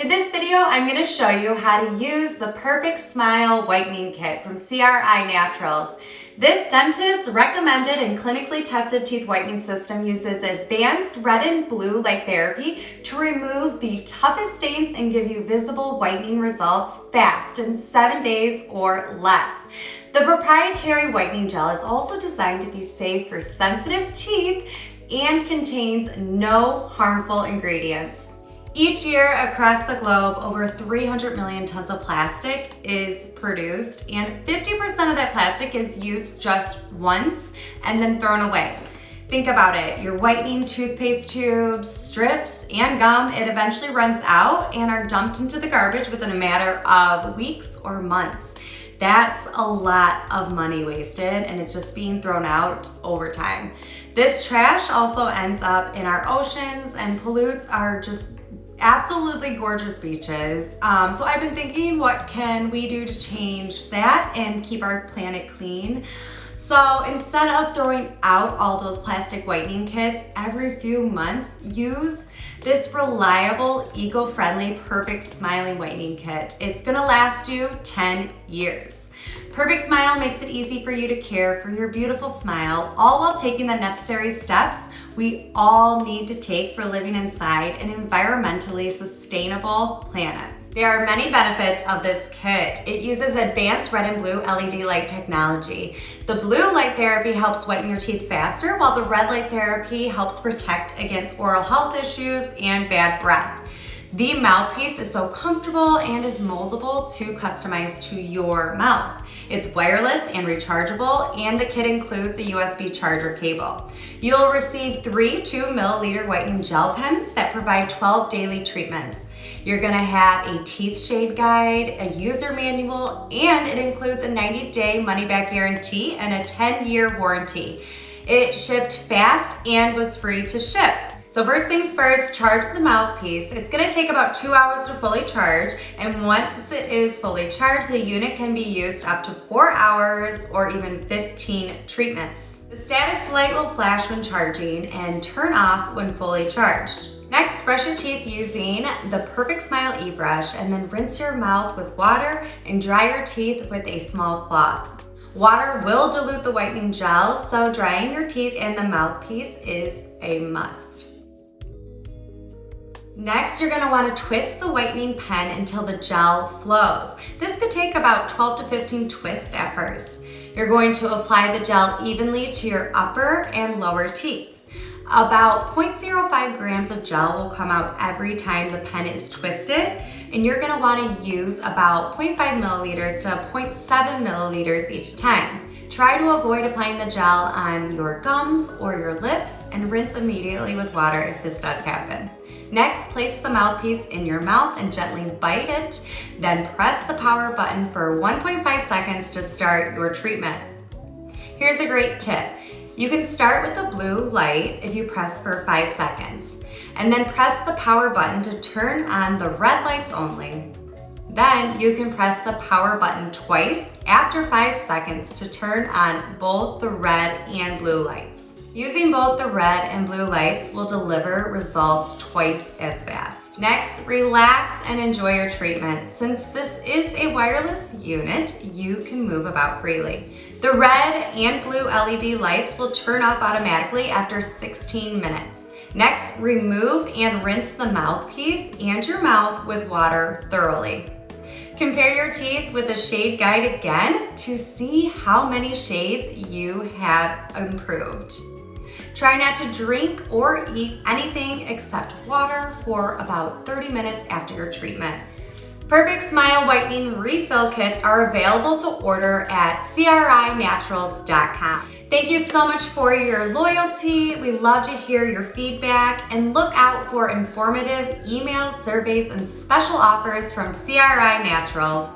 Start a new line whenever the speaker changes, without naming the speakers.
In this video, I'm going to show you how to use the Perfect Smile Whitening Kit from CRI Naturals. This dentist recommended and clinically tested teeth whitening system uses advanced red and blue light therapy to remove the toughest stains and give you visible whitening results fast in 7 days or less. The proprietary whitening gel is also designed to be safe for sensitive teeth and contains no harmful ingredients. Each year across the globe, over 300 million tons of plastic is produced, and 50% of that plastic is used just once and then thrown away. Think about it. Your whitening toothpaste tubes, strips, and gum, it eventually runs out and are dumped into the garbage within a matter of weeks or months. That's a lot of money wasted, and it's just being thrown out over time. This trash also ends up in our oceans and pollutes our just absolutely gorgeous beaches. So I've been thinking, what can we do to change that and keep our planet clean? So instead of throwing out all those plastic whitening kits every few months, use this reliable, eco-friendly, Perfect Smiling Whitening Kit. It's gonna last you 10 years. Perfect Smile makes it easy for you to care for your beautiful smile, all while taking the necessary steps we all need to take for living inside an environmentally sustainable planet. There are many benefits of this kit. It uses advanced red and blue LED light technology. The blue light therapy helps whiten your teeth faster, while the red light therapy helps protect against oral health issues and bad breath. The mouthpiece is so comfortable and is moldable to customize to your mouth. It's wireless and rechargeable, and the kit includes a USB charger cable. You'll receive 3 2-milliliter whitening gel pens that provide 12 daily treatments. You're gonna have a teeth shade guide, a user manual, and it includes a 90-day money-back guarantee and a 10-year warranty. It shipped fast and was free to ship. So first things first, charge the mouthpiece. It's gonna take about 2 hours to fully charge, and once it is fully charged, the unit can be used up to 4 hours or even 15 treatments. The status light will flash when charging and turn off when fully charged. Next, brush your teeth using the Perfect Smile e-brush, and then rinse your mouth with water and dry your teeth with a small cloth. Water will dilute the whitening gel, so drying your teeth and the mouthpiece is a must. Next, you're gonna wanna twist the whitening pen until the gel flows. This could take about 12 to 15 twists at first. You're going to apply the gel evenly to your upper and lower teeth. About 0.05 grams of gel will come out every time the pen is twisted, and you're gonna wanna use about 0.5 milliliters to 0.7 milliliters each time. Try to avoid applying the gel on your gums or your lips, and rinse immediately with water if this does happen. Next, place the mouthpiece in your mouth and gently bite it, then press the power button for 1.5 seconds to start your treatment. Here's a great tip. You can start with the blue light if you press for 5 seconds, and then press the power button to turn on the red lights only. Then you can press the power button twice after 5 seconds to turn on both the red and blue lights. Using both the red and blue lights will deliver results twice as fast. Next, relax and enjoy your treatment. Since this is a wireless unit, you can move about freely. The red and blue LED lights will turn off automatically after 16 minutes. Next, remove and rinse the mouthpiece and your mouth with water thoroughly. Compare your teeth with the shade guide again to see how many shades you have improved. Try not to drink or eat anything except water for about 30 minutes after your treatment. Perfect Smile Whitening Refill Kits are available to order at crinaturals.com. Thank you so much for your loyalty. We love to hear your feedback, and look out for informative emails, surveys, and special offers from CRI Naturals.